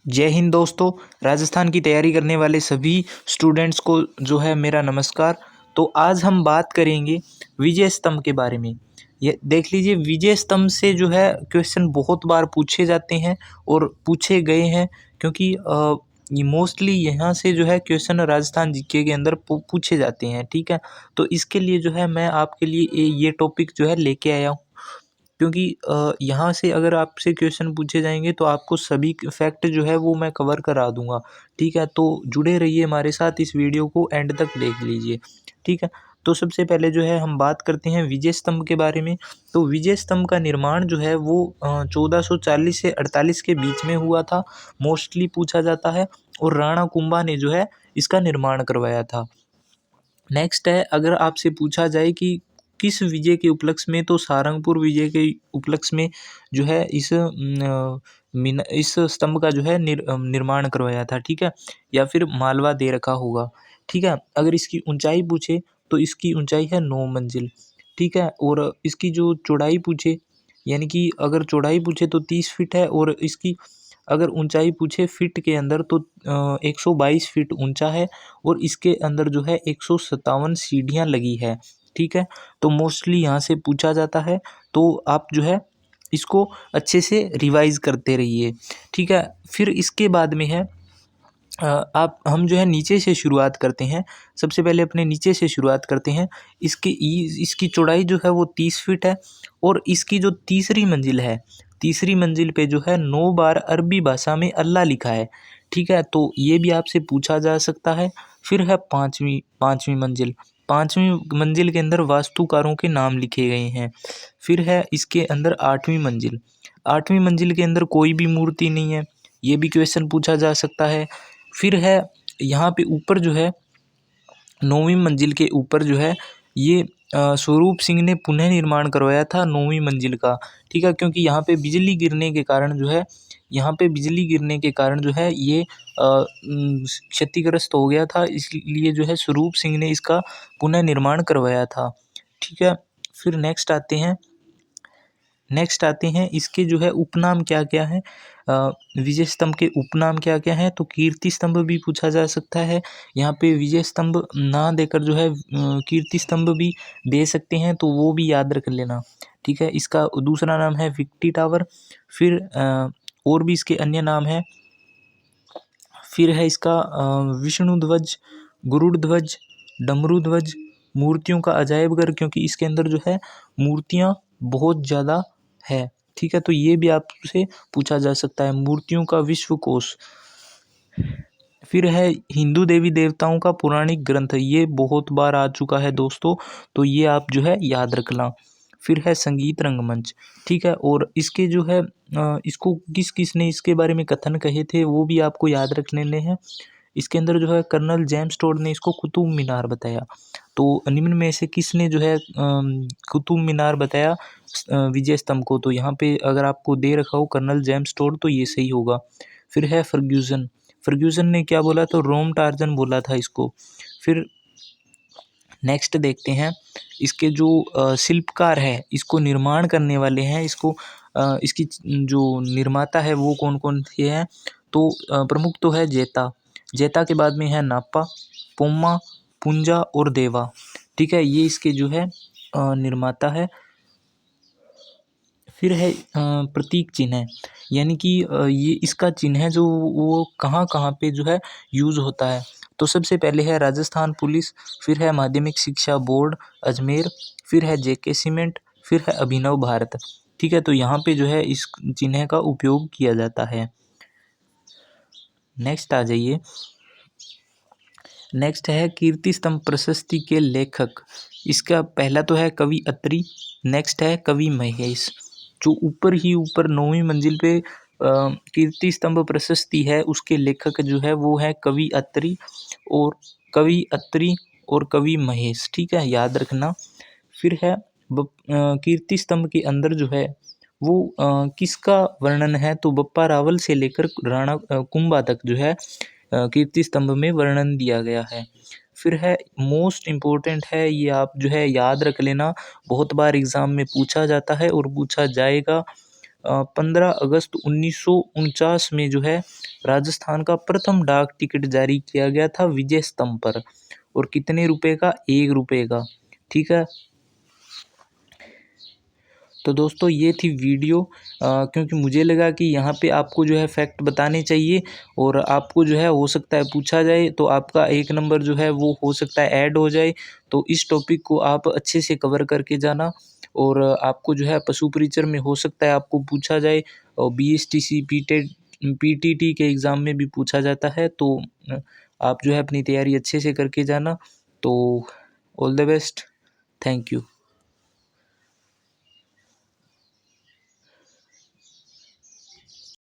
जय हिंद दोस्तों। राजस्थान की तैयारी करने वाले सभी स्टूडेंट्स को जो है मेरा नमस्कार। तो आज हम बात करेंगे विजय स्तंभ के बारे में। ये देख लीजिए, विजय स्तंभ से जो है क्वेश्चन बहुत बार पूछे जाते हैं और पूछे गए हैं, क्योंकि ये मोस्टली यहाँ से जो है क्वेश्चन राजस्थान जीके के अंदर पूछे जाते हैं। ठीक है, तो इसके लिए जो है मैं आपके लिए ये टॉपिक जो है लेके आया हूँ, क्योंकि यहाँ से अगर आपसे क्वेश्चन पूछे जाएंगे तो आपको सभी फैक्ट जो है वो मैं कवर करा दूंगा। ठीक है, तो जुड़े रहिए हमारे साथ, इस वीडियो को एंड तक देख लीजिए। ठीक है, तो सबसे पहले जो है हम बात करते हैं विजय स्तंभ के बारे में। तो विजय स्तंभ का निर्माण जो है वो 1440 से 48 के बीच में हुआ था, मोस्टली पूछा जाता है। और राणा कुंभा ने जो है इसका निर्माण करवाया था। नेक्स्ट है, अगर आपसे पूछा जाए कि किस विजय के उपलक्ष्य में, तो सारंगपुर विजय के उपलक्ष्य में जो है इस स्तंभ का जो है निर्माण करवाया था। ठीक है, या फिर मालवा दे रखा होगा। ठीक है, अगर इसकी ऊंचाई पूछे तो इसकी ऊंचाई है 9 मंजिल। ठीक है, और इसकी जो चौड़ाई पूछे, यानी कि अगर चौड़ाई पूछे तो 30 फीट है, और इसकी अगर ऊंचाई पूछे फीट के अंदर तो 122 फीट ऊंचा है, और इसके अंदर जो है 157 सीढ़ियाँ लगी है। ठीक है, तो मोस्टली यहाँ से पूछा जाता है, तो आप जो है इसको अच्छे से रिवाइज करते रहिए। ठीक है, फिर इसके बाद में है आप हम जो है नीचे से शुरुआत करते हैं। सबसे पहले अपने नीचे से शुरुआत करते हैं। इसकी चौड़ाई जो है वो 30 फीट है, और इसकी जो तीसरी मंजिल है, तीसरी मंजिल पे जो है 9 बार अरबी भाषा में अल्लाह लिखा है। ठीक है, तो ये भी आपसे पूछा जा सकता है। फिर है पाँचवीं पाँचवीं मंजिल। पाँचवीं मंजिल के अंदर वास्तुकारों के नाम लिखे गए हैं। फिर है इसके अंदर आठवीं मंजिल। आठवीं मंजिल के अंदर कोई भी मूर्ति नहीं है, ये भी क्वेश्चन पूछा जा सकता है। फिर है यहाँ पे ऊपर जो है 9वीं मंजिल के ऊपर जो है ये स्वरूप सिंह ने पुनः निर्माण करवाया था 9वीं मंजिल का। ठीक है, क्योंकि यहाँ पे बिजली गिरने के कारण जो है, यहाँ पे बिजली गिरने के कारण जो है ये क्षतिग्रस्त हो गया था, इसलिए जो है स्वरूप सिंह ने इसका पुनः निर्माण करवाया था। ठीक है, फिर नेक्स्ट आते हैं इसके जो है उपनाम क्या क्या है। विजय स्तंभ के उपनाम क्या क्या है, तो कीर्ति स्तंभ भी पूछा जा सकता है। यहाँ पे विजय स्तंभ ना देकर जो है कीर्ति स्तंभ भी दे सकते हैं, तो वो भी याद रख लेना। ठीक है, इसका दूसरा नाम है विक्टी टावर। फिर और भी इसके अन्य नाम है। फिर है इसका विष्णु ध्वज, गुरुड़ ध्वज, डमरू ध्वज, मूर्तियों का अजायब घर, क्योंकि इसके अंदर जो है मूर्तियाँ बहुत ज़्यादा है। ठीक है, तो ये भी आपसे पूछा जा सकता है, मूर्तियों का विश्व कोश। फिर है हिंदू देवी देवताओं का पौराणिक ग्रंथ, ये बहुत बार आ चुका है दोस्तों, तो ये आप जो है याद रखना। फिर है संगीत रंगमंच। ठीक है, और इसके जो है इसको किस किस ने इसके बारे में कथन कहे थे वो भी आपको याद रख लेने हैं। इसके अंदर जो है कर्नल जेम्स टोड ने इसको कुतुब मीनार बताया। तो निम्न में से किसने जो है कुतुब मीनार बताया विजय स्तंभ को, तो यहाँ पे अगर आपको दे रखा हो कर्नल जेम्स टोड, तो ये सही होगा। फिर है फर्ग्यूसन। फर्ग्यूसन ने क्या बोला, तो रोम टार्जन बोला था इसको। फिर नेक्स्ट देखते हैं इसके जो शिल्पकार है, इसको निर्माण करने वाले हैं, इसकी जो निर्माता है वो कौन कौन से हैं, तो प्रमुख तो है जेता। जेता के बाद में है नापा, पोम्मा, पुंजा और देवा। ठीक है, ये इसके जो है निर्माता है। फिर है प्रतीक चिन्ह है, यानी कि ये इसका चिन्ह है जो वो कहाँ कहाँ पे जो है यूज़ होता है। तो सबसे पहले है राजस्थान पुलिस, फिर है माध्यमिक शिक्षा बोर्ड अजमेर, फिर है जेके सीमेंट, फिर है अभिनव भारत। ठीक है, तो यहाँ पे जो है इस चिन्ह का उपयोग किया जाता है। नेक्स्ट आ जाइए। नेक्स्ट है कीर्ति स्तंभ प्रशस्ति के लेखक। इसका पहला तो है कवि अत्रि, नेक्स्ट है कवि महेश। जो ऊपर ही ऊपर 9वीं मंजिल पे कीर्ति स्तंभ प्रशस्ति है, उसके लेखक जो है वो है कवि अत्रि और कवि महेश। ठीक है, याद रखना। फिर है कीर्ति स्तंभ के अंदर जो है वो किसका वर्णन है, तो बप्पा रावल से लेकर राणा कुंभा तक जो है कीर्ति स्तंभ में वर्णन दिया गया है। फिर है मोस्ट इम्पोर्टेंट है, ये आप जो है याद रख लेना, बहुत बार एग्जाम में पूछा जाता है और पूछा जाएगा। 15 अगस्त 1949 में जो है राजस्थान का प्रथम डाक टिकट जारी किया गया था विजय स्तंभ पर, और कितने रुपए का? 1 रुपये का। ठीक है। तो दोस्तों ये थी वीडियो, क्योंकि मुझे लगा कि यहाँ पे आपको जो है फैक्ट बताने चाहिए, और आपको जो है हो सकता है पूछा जाए तो आपका 1 नंबर जो है वो हो सकता है ऐड हो जाए। तो इस टॉपिक को आप अच्छे से कवर करके जाना, और आपको जो है पशु परिचर में हो सकता है आपको पूछा जाए, और बीएसटीसी पीटीटी के एग्ज़ाम में भी पूछा जाता है। तो आप जो है अपनी तैयारी अच्छे से करके जाना। तो all the best, thank you.